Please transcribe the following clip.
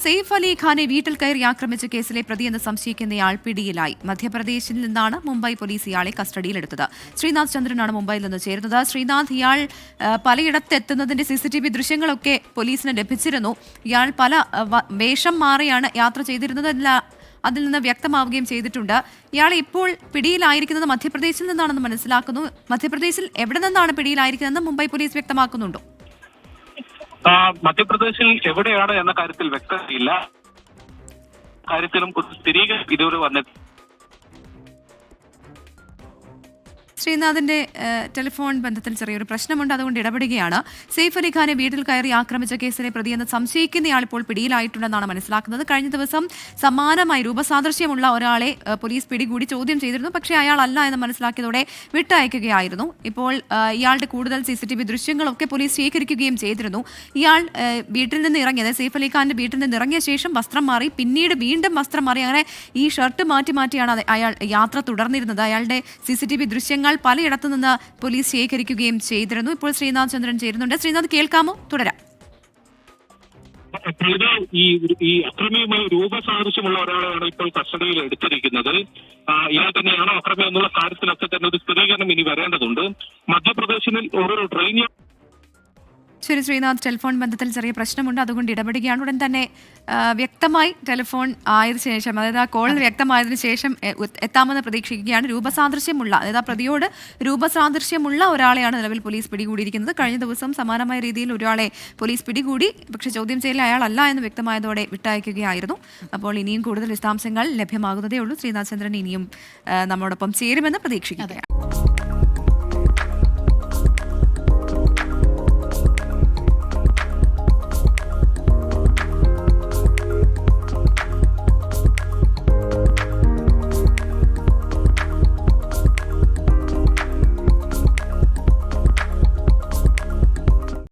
സെയ്ഫ് അലി ഖാനെ വീട്ടിൽ കയറി ആക്രമിച്ച കേസിലെ പ്രതിയെന്ന് സംശയിക്കുന്നയാൾ പിടിയിലായി. മധ്യപ്രദേശിൽ നിന്നാണ് മുംബൈ പോലീസ് ഇയാളെ കസ്റ്റഡിയിലെടുത്തത്. ശ്രീനാഥ് ചന്ദ്രനാണ് മുംബൈയിൽ നിന്ന് ചേരുന്നത്. ശ്രീനാഥ്, ഇയാൾ പലയിടത്തെത്തുന്നതിന്റെ CCTV ദൃശ്യങ്ങളൊക്കെ പോലീസിന് ലഭിച്ചിരുന്നു. ഇയാൾ പല വേഷം മാറിയാണ് യാത്ര ചെയ്തിരുന്നത്. അതിൽ നിന്ന് വ്യക്തമാവുകയും ചെയ്തിട്ടുണ്ട്. ഇയാൾ ഇപ്പോൾ പിടിയിലായിരിക്കുന്നത് മധ്യപ്രദേശിൽ നിന്നാണെന്ന് മനസ്സിലാക്കുന്നു. മധ്യപ്രദേശിൽ എവിടെ നിന്നാണ് പിടിയിലായിരിക്കുന്നതെന്ന് മുംബൈ പോലീസ് വ്യക്തമാക്കുന്നുണ്ടോ? മധ്യപ്രദേശിൽ എവിടെയാണ് എന്ന കാര്യത്തിൽ വ്യക്തതയില്ല. കാര്യത്തിലും സ്ഥിരീകരണം ഇതുവരെ വന്നിട്ടുണ്ട്. ശ്രീനാഥിന്റെ ടെലിഫോൺ ബന്ധത്തിൽ ചെറിയൊരു പ്രശ്നമുണ്ട്, അതുകൊണ്ട് ഇടപെടുകയാണ്. സെയ്ഫ് അലി ഖാനെ വീട്ടിൽ കയറി ആക്രമിച്ച കേസിലെ പ്രതിയെന്ന് സംശയിക്കുന്നയാൾ ഇപ്പോൾ പിടിയിലായിട്ടുണ്ടെന്നാണ് മനസ്സിലാക്കുന്നത്. കഴിഞ്ഞ ദിവസം സമാനമായി രൂപസാദൃശ്യമുള്ള ഒരാളെ പോലീസ് പിടികൂടി ചോദ്യം ചെയ്തിരുന്നു. പക്ഷേ അയാൾ അല്ല എന്ന് മനസ്സിലാക്കിയതോടെ വിട്ടയക്കുകയായിരുന്നു. ഇപ്പോൾ ഇയാളുടെ കൂടുതൽ CCTV ദൃശ്യങ്ങളൊക്കെ പോലീസ് ശേഖരിക്കുകയും ചെയ്തിരുന്നു. ഇയാൾ വീട്ടിൽ നിന്ന് ഇറങ്ങിയത് സെയ്ഫ് അലി ഖാന്റെ വീട്ടിൽ നിന്ന് ഇറങ്ങിയ ശേഷം വസ്ത്രം മാറി, പിന്നീട് വീണ്ടും വസ്ത്രം മാറി, അങ്ങനെ ഈ ഷർട്ട് മാറ്റിയാണ് അയാൾ യാത്ര തുടർന്നിരുന്നത്. അയാളുടെ CCTV ദൃശ്യങ്ങൾ പലയിടത്തു നിന്ന് പോലീസ് ശേഖരിക്കുകയും ചെയ്തിരുന്നു. ഇപ്പോൾ ശ്രീനാഥ് ചന്ദ്രൻ ചേരുന്നുണ്ട്. ശ്രീനാഥ്, കേൾക്കാമോ? തുടരാം. ഈ അക്രമിയുമായി രൂപസാദൃശ്യമുള്ള ഒരാളെയാണ് ഇപ്പോൾ കസ്റ്റഡിയിൽ എടുത്തിരിക്കുന്നത്. ഇയാൾ തന്നെയാണോ അക്രമി എന്നുള്ള കാര്യത്തിലൊക്കെ തന്നെ ഒരു സ്ഥിരീകരണം ഇനി വരേണ്ടതുണ്ട്. മധ്യപ്രദേശിൽ ഒരു ട്രെയിൻ ശരി ശ്രീനാഥ്, ടെലിഫോൺ ബന്ധത്തിൽ ചെറിയ പ്രശ്നമുണ്ട്, അതുകൊണ്ട് ഇടപെടുകയാണ്. ഉടൻ തന്നെ വ്യക്തമായി ടെലിഫോൺ ആയതിനു ശേഷം, അതായത് ആ കോൾ വ്യക്തമായതിനു ശേഷം എത്താമെന്ന് പ്രതീക്ഷിക്കുകയാണ്. രൂപസാദൃശ്യമുള്ള, അതായത് ആ പ്രതിയോട് രൂപസാദൃശ്യമുള്ള ഒരാളെയാണ് നിലവിൽ പോലീസ് പിടികൂടിയിരിക്കുന്നത്. കഴിഞ്ഞ ദിവസം സമാനമായ രീതിയിൽ ഒരാളെ പോലീസ് പിടികൂടി, പക്ഷേ ചോദ്യം ചെയ്യൽ അയാളല്ല എന്ന് വ്യക്തമായതോടെ വിട്ടയക്കുകയായിരുന്നു. അപ്പോൾ ഇനിയും കൂടുതൽ വിശദാംശങ്ങൾ ലഭ്യമാകുന്നതേ ഉള്ളൂ. ശ്രീനാഥ് ചന്ദ്രൻ ഇനിയും നമ്മോടൊപ്പം ചേരുമെന്ന് പ്രതീക്ഷിക്കുകയാണ്.